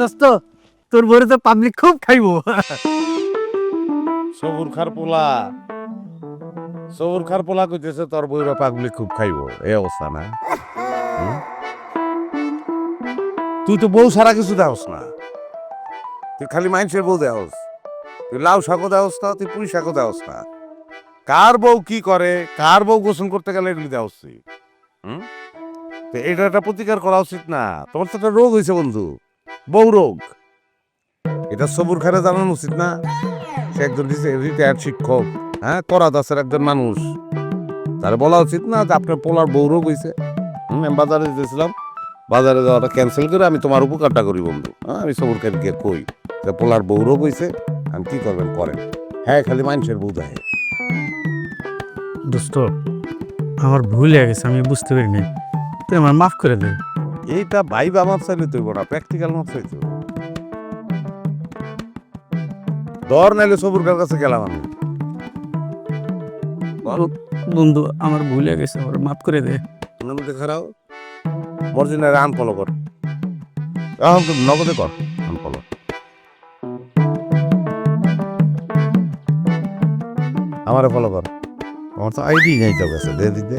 দোস্ত তোর বরে তো পাবলিক খুব খাইবো। সবুর খার পোলা কইতেছে তোর বইরা পাগলি খুব খাইবো, এই অবস্থা না? হুম? তুই তো বউ সারা কিছু দেওস না, তুই খালি মানুষের বউ দেওস। তুই লাউ শাকও দেওস না, তুই পুঁই শাকও দেওস না। কার বউ কি করে, কার বউ গোসল করতে গেলে এগুলি দেওস তুই। হুম? তো এটা একটা প্রতিকার করা উচিত না? তোমার তো একটা রোগ হয়েছে বন্ধু, বউ রোগ। এটা সবুর খারে জানানো উচিত না? সে একজন রিটায়ার্ড শিক্ষক, হ্যাঁ, করা দাসের একজন মানুষ, তার বলা উচিত না যে আপনার পোলার বউ রোগ হয়েছে? আমি বাজারে যেতেছিলাম, বাজারে যাওয়াটা ক্যান্সেল করে আমি তোমার উপকারটা করি বন্ধু। হ্যাঁ, আমি সবুর খারিকে কই যে পোলার বউ রোগ হয়েছে, আমি কি করবেন করেন। হ্যাঁ, খালি মানুষের বউ দেয়। দোস্ত আমার ভুল হয়ে গেছে, আমি বুঝতে পারিনি, তুই আমার মাফ করে দে। এইটা ভাইবা মাপ চাইলে তুইব না, প্র্যাকটিক্যাল মাপ চাইতে হবে। দর নাইলে সবুর কাছে গেলাম আমি। বন্ধু আমার ভুল হয়ে গেছে, আমার মাফ করে দে। নগদে খারাও, মর্জিনারে আনফলো কর, এখন তো নগদে কর আনফলো। আমারে ফলো কর, আমার তো আইডি নাই তো কাছে, দে দিতে।